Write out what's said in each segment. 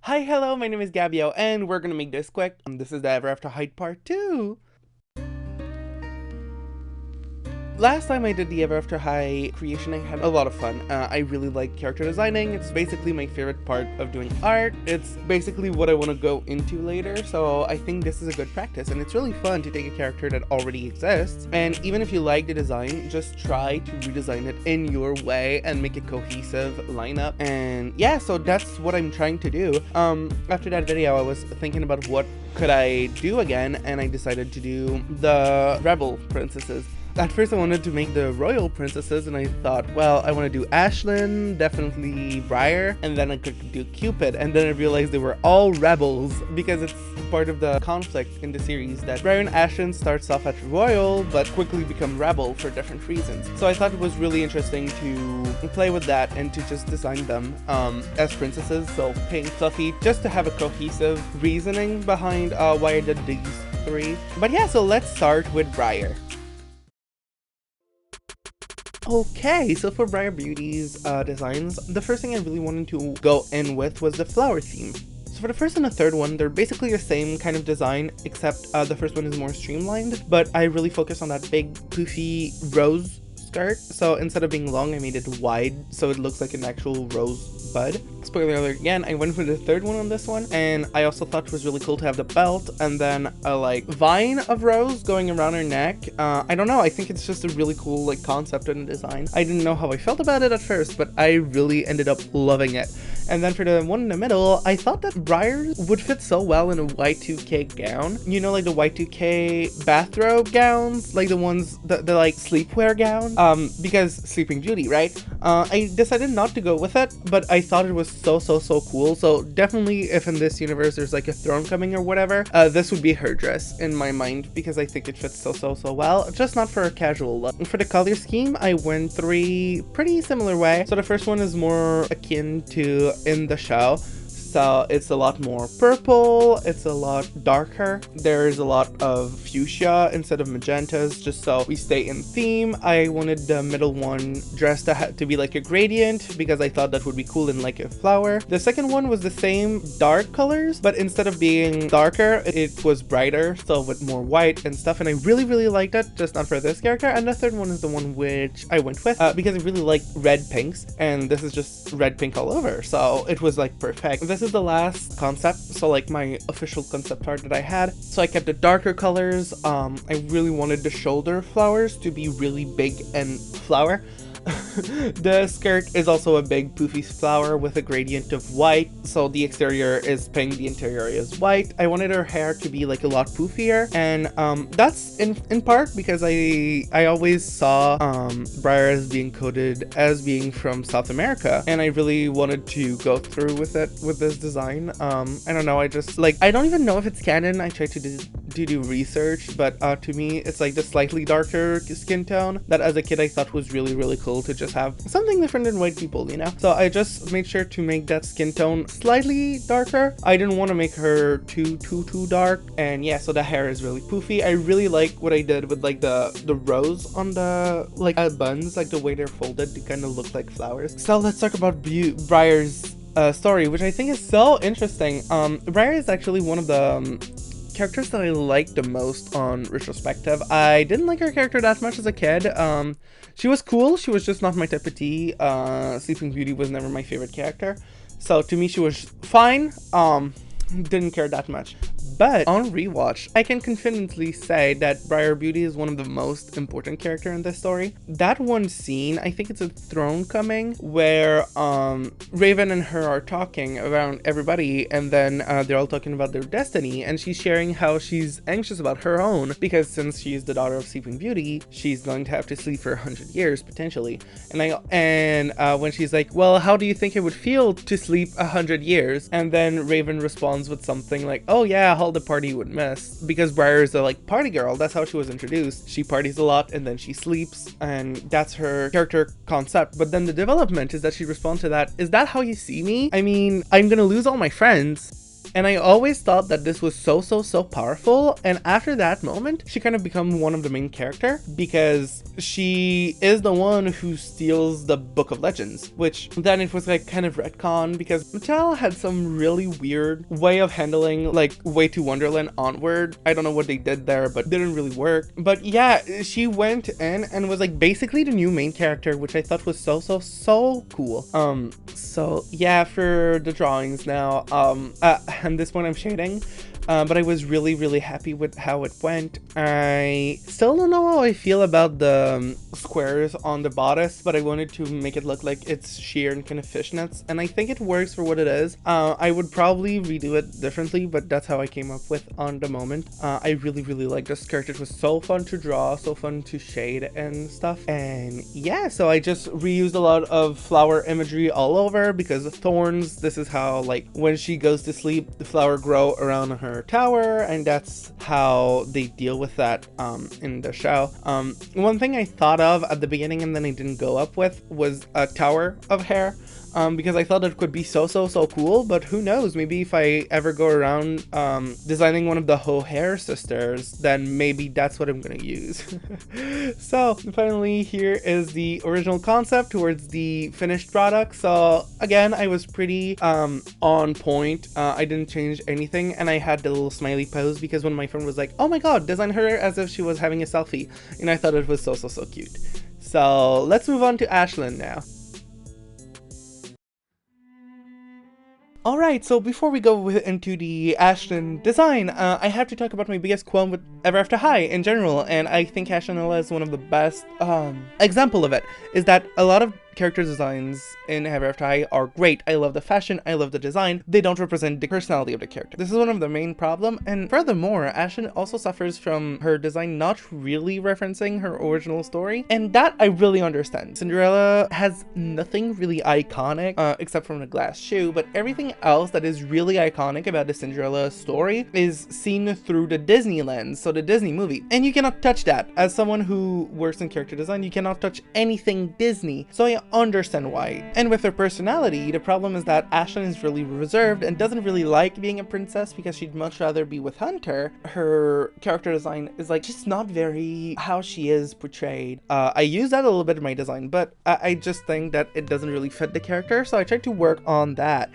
Hi, hello, my name is Gabio, and we're gonna make this quick. This is the Ever After Height Part 2. Last time I did the Ever After High creation, I had a lot of fun. I really like character designing. It's basically my favorite part of doing art. It's basically what I want to go into later, so I think this is a good practice. And it's really fun to take a character that already exists, and even if you like the design, just try to redesign it in your way and make a cohesive lineup. And yeah, so that's what I'm trying to do. After that video, I was thinking about what could I do again, and I decided to do the Rebel Princesses. At first I wanted to make the royal princesses, and I thought, well, I want to do Ashlyn, definitely Briar, and then I could do Cupid, and then I realized they were all rebels because it's part of the conflict in the series that Briar and Ashlyn starts off at royal but quickly become rebel for different reasons. So I thought it was really interesting to play with that and to just design them as princesses, so pink, fluffy, just to have a cohesive reasoning behind why I did these three. But yeah, so let's start with Briar. Okay, so for Briar Beauty's designs, the first thing I really wanted to go in with was the flower theme. So for the first and the third one, they're basically the same kind of design, except the first one is more streamlined, but I really focused on that big, poofy rose skirt. So instead of being long, I made it wide, so it looks like an actual rose bud. Spoiler alert again, I went for the third one on this one, and I also thought it was really cool to have the belt and then a like vine of rose going around her neck. I don't know, I think it's just a really cool like concept and design. I didn't know how I felt about it at first, but I really ended up loving it. And then for the one in the middle, I thought that Briar would fit so well in a Y2K gown. You know, like the Y2K bathrobe gowns, like the ones, the like sleepwear gown, because Sleeping Beauty, right? I decided not to go with it, but I thought it was so cool. So definitely if in this universe there's like a throne coming or whatever, this would be her dress in my mind, because I think it fits so well, just not for a casual look. For the color scheme, I went three pretty similar way. So the first one is more akin to in the show. So it's a lot more purple, it's a lot darker, there's a lot of fuchsia instead of magentas, just so we stay in theme. I wanted the middle one dress to be like a gradient, because I thought that would be cool in like a flower. The second one was the same dark colors, but instead of being darker, it was brighter, so with more white and stuff, and I really liked it, just not for this character. And the third one is the one which I went with, because I really like red pinks, and this is just red pink all over, so it was like perfect. This is the last concept, so like my official concept art that I had. So I kept the darker colors. I really wanted the shoulder flowers to be really big and flower. The skirt is also a big poofy flower with a gradient of white, so the exterior is pink, the interior is white. I wanted her hair to be like a lot poofier, and that's in part because I always saw Briar as being coded as being from South America, and I really wanted to go through with it with this design. I don't know, I just like, I don't even know if it's canon. I tried to do research, but to me it's like the slightly darker skin tone that as a kid I thought was really cool to just have something different than white people, you know? So I just made sure to make that skin tone slightly darker. I didn't want to make her too dark, and yeah, so the hair is really poofy. I really like what I did with like the rose on the like buns, like the way they're folded, they kind of look like flowers. So let's talk about Briar's story, which I think is so interesting. Briar is actually one of the characters that I liked the most on retrospective. I didn't like her character that much as a kid. She was cool, she was just not my type of tea. Sleeping Beauty was never my favorite character, so to me she was fine. Didn't care that much. But on rewatch, I can confidently say that Briar Beauty is one of the most important character in this story. That one scene, I think it's a throne coming, where Raven and her are talking around everybody, and then they're all talking about their destiny, and she's sharing how she's anxious about her own, because since she's the daughter of Sleeping Beauty, she's going to have to sleep for 100 years potentially. And when she's like, well, how do you think it would feel to sleep 100 years? And then Raven responds with something like, oh yeah, all the party would miss, because Briar is a like party girl. That's how she was introduced. She parties a lot and then she sleeps, and that's her character concept. But then the development is that she responds to that, is that how you see me? I mean, I'm gonna lose all my friends. And I always thought that this was so powerful, and after that moment, she kind of become one of the main character because she is the one who steals the Book of Legends, which then it was like kind of retcon because Mattel had some really weird way of handling like Way to Wonderland onward. I don't know what they did there, but didn't really work. But yeah, she went in and was like basically the new main character, which I thought was so cool. So yeah, for the drawings now, at this point I'm shading, but I was really happy with how it went. I still don't know how I feel about the squares on the bodice, but I wanted to make it look like it's sheer and kind of fishnets, and I think it works for what it is. I would probably redo it differently, but that's how I came up with on the moment. I really like the skirt. It was so fun to draw, so fun to shade and stuff. And yeah, so I just reused a lot of flower imagery all over because of thorns. This is how, like, when she goes to sleep, the flower grow around her tower, and that's how they deal with that in the show. One thing I thought of at the beginning and then I didn't go up with was a tower of hair, because I thought it could be so cool, but who knows, maybe if I ever go around designing one of the O'Hare sisters, then maybe that's what I'm gonna use. So finally, here is the original concept towards the finished product. So again, I was pretty on point. I didn't change anything, and I had the little smiley pose because when my friend was like, oh my god, design her as if she was having a selfie, and I thought it was so cute. So let's move on to Ashlyn now. Alright, so before we go into the Ashlyn design, I have to talk about my biggest qualm with Ever After High in general, and I think Ashlyn is one of the best example of it, is that a lot of character designs in Ever After High are great. I love the fashion, I love the design. They don't represent the personality of the character. This is one of the main problem, and furthermore, Ashlyn also suffers from her design not really referencing her original story, and that I really understand. Cinderella has nothing really iconic, except from the glass shoe, but everything else that is really iconic about the Cinderella story is seen through the Disney lens, so the Disney movie, and you cannot touch that. As someone who works in character design, you cannot touch anything Disney, so I understand why. And with her personality, the problem is that Ashlyn is really reserved and doesn't really like being a princess because she'd much rather be with Hunter. Her character design is like just not very how she is portrayed. I use that a little bit in my design, but I just think that it doesn't really fit the character, so I tried to work on that.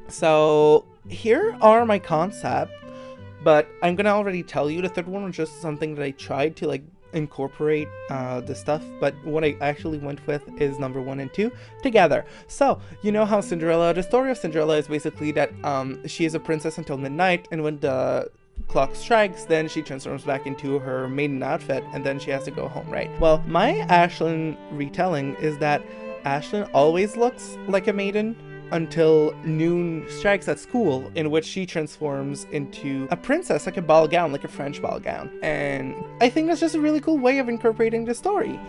So here are my concepts, but I'm gonna already tell you the third one was just something that I tried to like incorporate the stuff, but what I actually went with is number 1 and 2 together. So you know how the story of Cinderella is basically that she is a princess until midnight, and when the clock strikes, then she transforms back into her maiden outfit, and then she has to go home, right? Well, my Ashlyn retelling is that Ashlyn always looks like a maiden until noon strikes at school, in which she transforms into a princess, like a ball gown, like a French ball gown. And I think that's just a really cool way of incorporating the story.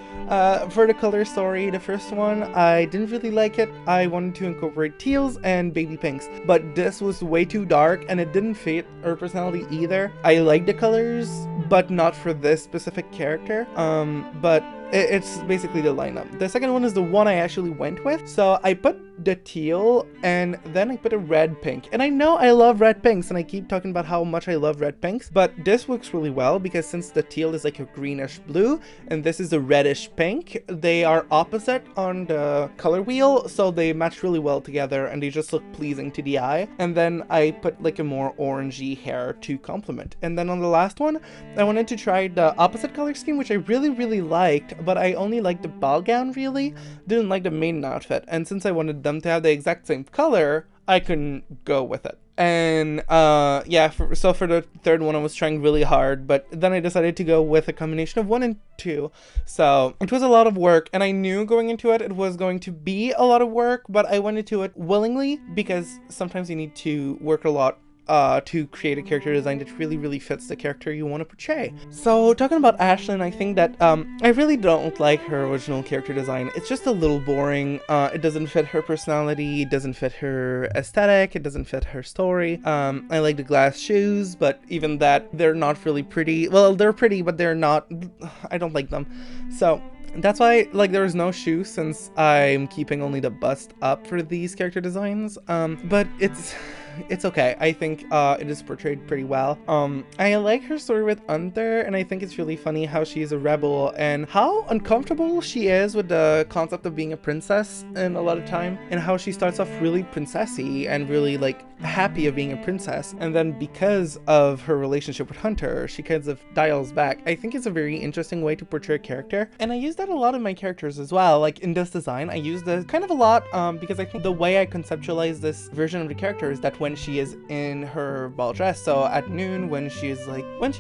For the color story, the first one, I didn't really like it. I wanted to incorporate teals and baby pinks, but this was way too dark and it didn't fit her personality either. I like the colors, but not for this specific character. But it's basically the lineup. The second one is the one I actually went with. So I put the teal and then I put a red pink. And I know I love red pinks and I keep talking about how much I love red pinks, but this works really well because since the teal is like a greenish blue and this is a reddish pink, they are opposite on the color wheel, so they match really well together and they just look pleasing to the eye. And then I put like a more orangey hair to complement. And then on the last one, I wanted to try the opposite color scheme, which I really liked, but I only liked the ball gown really, didn't like the maiden outfit. And since I wanted them to have the exact same color, I couldn't go with it. And yeah, so for the third one I was trying really hard, but then I decided to go with a combination of 1 and 2. So it was a lot of work, and I knew going into it was going to be a lot of work, but I went into it willingly because sometimes you need to work a lot to create a character design that really fits the character you want to portray. So talking about Ashlyn, I think that I really don't like her original character design. It's just a little boring. It doesn't fit her personality, it doesn't fit her aesthetic, it doesn't fit her story. I like the glass shoes, but even that, they're not really pretty. Well, they're pretty, but they're not, I don't like them. So that's why, like, there is no shoe since I'm keeping only the bust up for these character designs. But it's it's okay. I think it is portrayed pretty well. I like her story with Under, and I think it's really funny how she's a rebel and how uncomfortable she is with the concept of being a princess in a lot of time, and how she starts off really princessy and really like happy of being a princess, and then because of her relationship with Hunter, she kind of dials back. I think it's a very interesting way to portray a character, and I use that a lot in my characters as well. Like in this design, I use this kind of a lot because I think the way I conceptualize this version of the character is that when she is in her ball dress, so at noon when she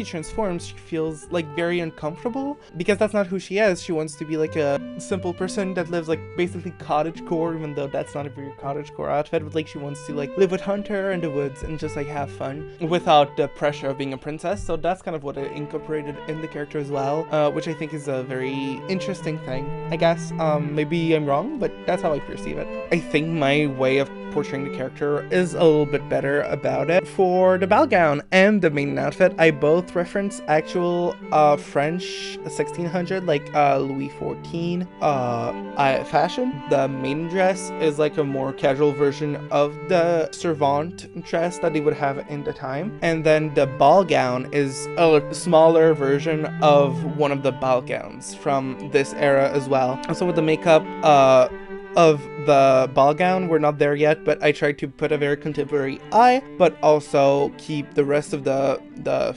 transforms, she feels like very uncomfortable because that's not who she is. She wants to be like a simple person that lives like basically cottagecore, even though that's not a very cottagecore outfit, but like she wants to like live with Hunter in the woods and just like have fun without the pressure of being a princess. So that's kind of what I incorporated in the character as well, which I think is a very interesting thing, I guess. Maybe I'm wrong, but that's how I perceive it. I think my way of portraying the character is a little bit better about it. For the ball gown and the maiden outfit, I both reference actual French 1600, like Louis XIV fashion. The maiden dress is like a more casual version of the servante dress that they would have in the time, and then the ball gown is a smaller version of one of the ball gowns from this era as well. Also with the makeup of the ball gown, we're not there yet, but I tried to put a very contemporary eye, but also keep the rest of the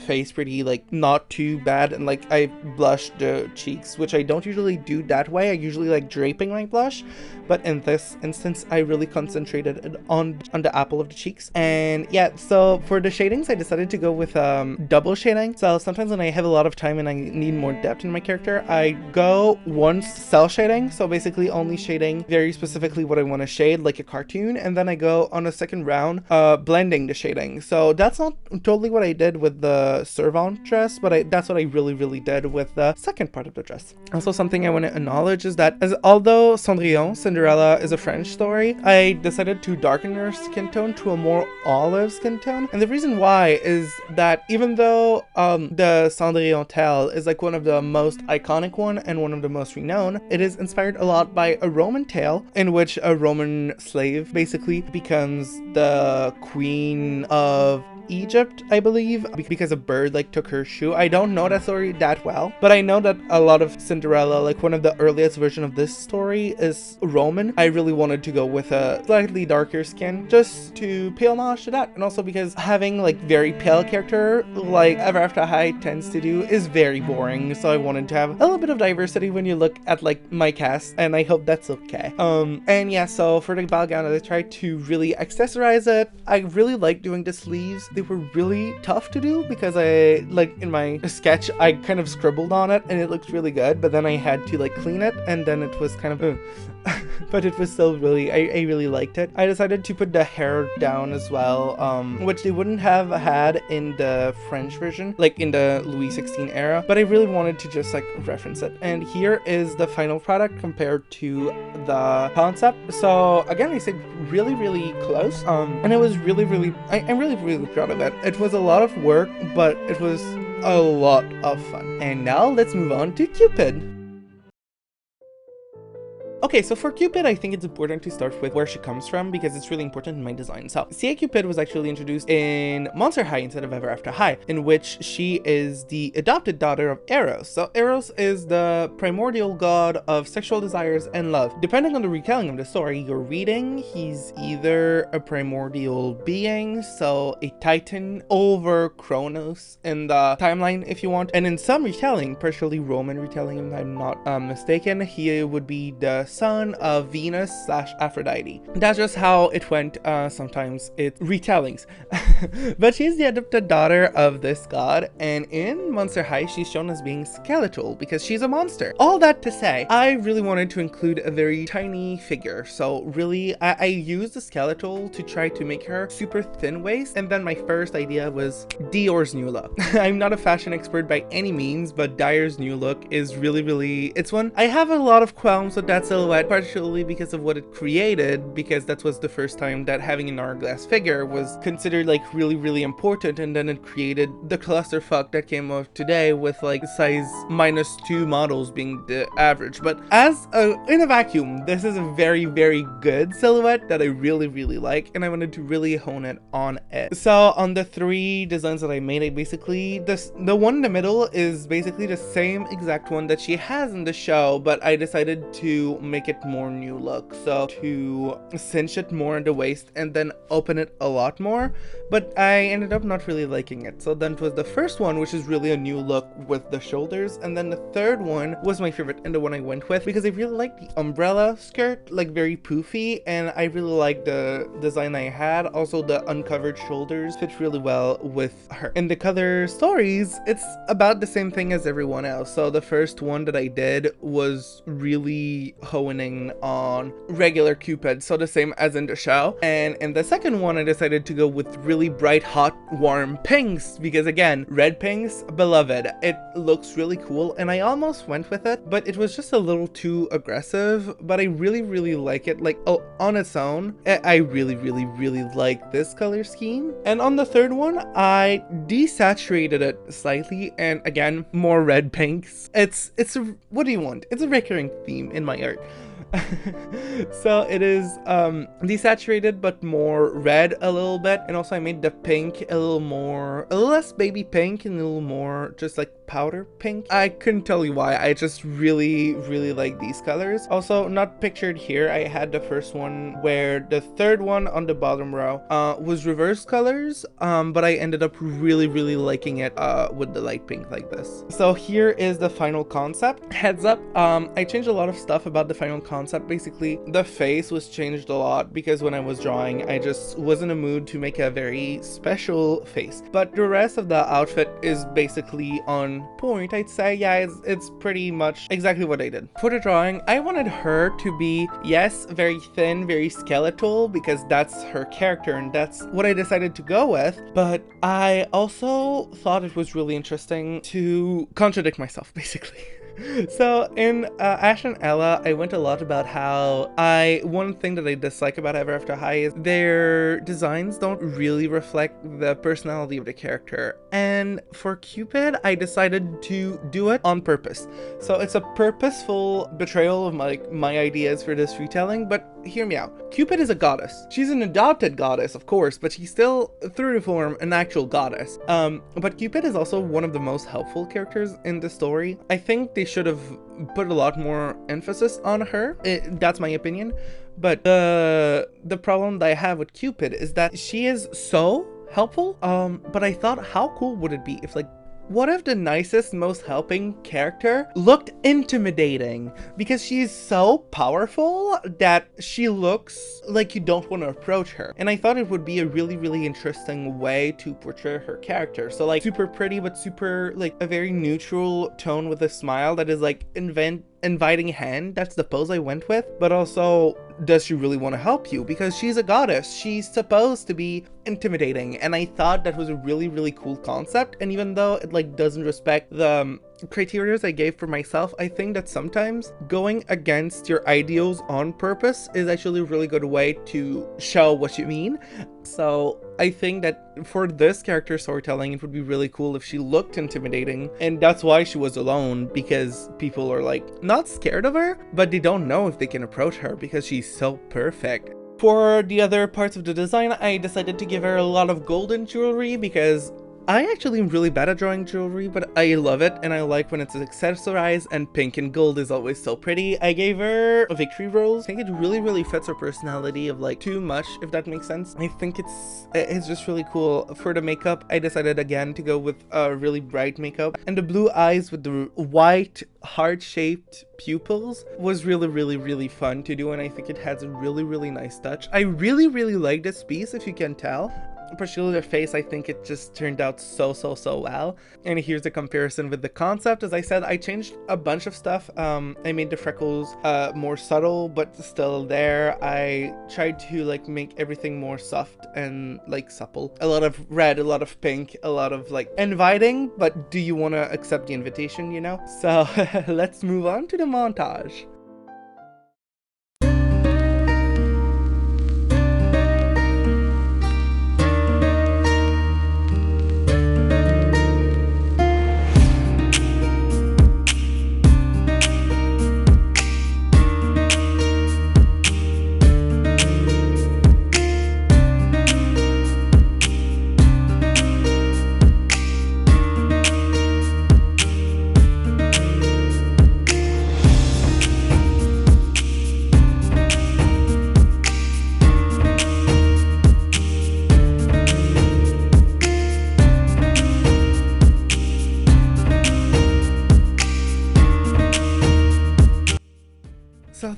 face pretty like not too bad, and like I blushed the cheeks, which I don't usually do that way. I usually like draping my blush, but in this instance I really concentrated on the apple of the cheeks. And yeah, so for the shadings I decided to go with double shading. So sometimes when I have a lot of time and I need more depth in my character, I go once cell shading, so basically only shading very specifically what I want to shade like a cartoon, and then I go on a second round blending the shading. So that's not totally what I did with the servante dress, but that's what I really did with the second part of the dress. Also, something I want to acknowledge is that although Cinderella is a French story, I decided to darken her skin tone to a more olive skin tone, and the reason why is that even though the Cendrillon tale is like one of the most iconic one and one of the most renowned, it is inspired a lot by a Roman tale in which a Roman slave basically becomes the queen of Egypt, I believe, because a bird like took her shoe. I don't know that story that well, but I know that a lot of Cinderella, like one of the earliest version of this story, is Roman. I really wanted to go with a slightly darker skin just to pay homage to that, and also because having like very pale character like Ever After High tends to do is very boring, so I wanted to have a little bit of diversity when you look at like my cast, and I hope that's okay. And yeah, so for the ball gown I tried to really accessorize it. I really like doing the sleeves. They were really tough to do because I, like in my sketch, I kind of scribbled on it and it looked really good, but then I had to like clean it, and then it was kind of but it was still really, I really liked it. I decided to put the hair down as well, which they wouldn't have had in the French version, like in the Louis XVI era, but I really wanted to just like reference it. And here is the final product compared to the concept. So again, I said really close, and it was really I'm really proud of it. It was a lot of work, but it was a lot of fun. And now let's move on to Cupid. Okay, so for Cupid, I think it's important to start with where she comes from because it's really important in my design. So, C.A. Cupid was actually introduced in Monster High instead of Ever After High, in which she is the adopted daughter of Eros. So, Eros is the primordial god of sexual desires and love. Depending on the retelling of the story you're reading, he's either a primordial being, so a titan over Kronos in the timeline if you want, and in some retelling, partially Roman retelling if I'm not mistaken, he would be the son of Venus / Aphrodite. That's just how it went. Sometimes it's retellings. But she's the adopted daughter of this god, and in Monster High she's shown as being skeletal because she's a monster. All that to say, I really wanted to include a very tiny figure, so really I used the skeletal to try to make her super thin waist, and then my first idea was Dior's new look. I'm not a fashion expert by any means, but Dior's new look is really, it's one I have a lot of qualms with that silhouette, partially because of what it created, because that was the first time that having an hourglass figure was considered like really important, and then it created the clusterfuck that came of today with like size -2 models being the average. But in a vacuum, this is a very good silhouette that I really like, and I wanted to really hone it on it. So on the 3 designs that I made, the one in the middle is basically the same exact one that she has in the show, but I decided to make it more new look, so to cinch it more in the waist and then open it a lot more, but I ended up not really liking it. So then it was the first one, which is really a new look with the shoulders, and then the third one was my favorite and the one I went with because I really like the umbrella skirt, like very poofy, and I really like the design I had. Also the uncovered shoulders fit really well with her. In the color stories, it's about the same thing as everyone else. So the first one that I did was really honing on regular Cupid, so the same as in the show, and in the second one I decided to go with really bright, hot, warm pinks because again, red pinks, beloved. It looks really cool, and I almost went with it, but it was just a little too aggressive, but I really like it. Like, oh, on its own, I really like this color scheme. And on the third one, I desaturated it slightly, and again, more red pinks. It's a, what do you want? It's a recurring theme in my art. So it is desaturated but more red a little bit, and also I made the pink a little less baby pink and a little more just like powder pink. I couldn't tell you why, I just really like these colors. Also, not pictured here, I had the first one where the third one on the bottom row was reverse colors, but I ended up really liking it with the light pink like this. So here is the final concept. Heads up, I changed a lot of stuff about the final concept. Basically, the face was changed a lot because when I was drawing, I just was in a mood to make a very special face. But the rest of the outfit is basically on point, I'd say. Yeah, it's pretty much exactly what I did. For the drawing, I wanted her to be, yes, very thin, very skeletal, because that's her character and that's what I decided to go with. But I also thought it was really interesting to contradict myself, basically. So in Ashlyn and Ella, I went a lot about how one thing that I dislike about Ever After High is their designs don't really reflect the personality of the character. And for Cupid, I decided to do it on purpose. So it's a purposeful betrayal of my ideas for this retelling, but hear me out. Cupid is a goddess. She's an adopted goddess, of course, but she's still, through the form, an actual goddess. But Cupid is also one of the most helpful characters in the story. I think they should have put a lot more emphasis on her. That's my opinion. But the problem that I have with Cupid is that she is so helpful. But I thought, how cool would it be if, like, what if the nicest, most helping character looked intimidating? Because she's so powerful that she looks like you don't want to approach her. And I thought it would be a really interesting way to portray her character. So like super pretty, but super like a very neutral tone with a smile that is like inviting hand. That's the pose I went with. But also, does she really want to help you? Because she's a goddess. She's supposed to be intimidating. And I thought that was a really cool concept. And even though it like doesn't respect the criteria I gave for myself, I think that sometimes going against your ideals on purpose is actually a really good way to show what you mean. So I think that for this character storytelling, it would be really cool if she looked intimidating, and that's why she was alone, because people are like not scared of her, but they don't know if they can approach her because she's so perfect. For the other parts of the design, I decided to give her a lot of golden jewelry because I actually am really bad at drawing jewelry, but I love it, and I like when it's accessorized, and pink and gold is always so pretty. I gave her a victory rose. I think it really fits her personality of like too much, if that makes sense. I think it's just really cool. For the makeup, I decided again to go with a really bright makeup, and the blue eyes with the white heart-shaped pupils was really fun to do, and I think it has a really nice touch. I really like this piece, if you can tell. Particularly their face, I think it just turned out so well. And here's a comparison with the concept. As I said, I changed a bunch of stuff. I made the freckles more subtle but still there. I tried to like make everything more soft and like supple. A lot of red, a lot of pink, a lot of like inviting, but do you want to accept the invitation, you know? So let's move on to the montage.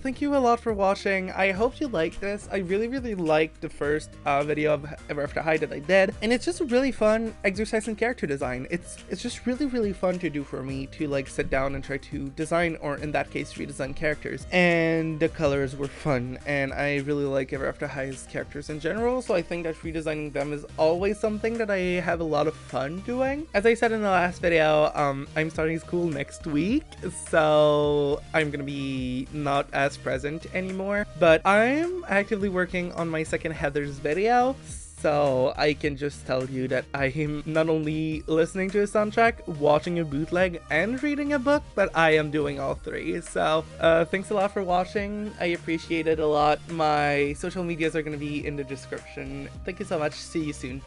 thank you a lot for watching. I hope you liked this. I really liked the first video of Ever After High that I did, and it's just a really fun exercise in character design. It's just really fun to do for me to like sit down and try to design, or in that case redesign characters, and the colors were fun, and I really like Ever After High's characters in general, so I think that redesigning them is always something that I have a lot of fun doing. As I said in the last video, I'm starting school next week, so I'm gonna be not as present anymore, but I'm actively working on my second Heather's video, so I can just tell you that I am not only listening to a soundtrack, watching a bootleg, and reading a book, but I am doing all three. So thanks a lot for watching. I appreciate it a lot. My social medias are going to be in the description. Thank you so much. See you soon.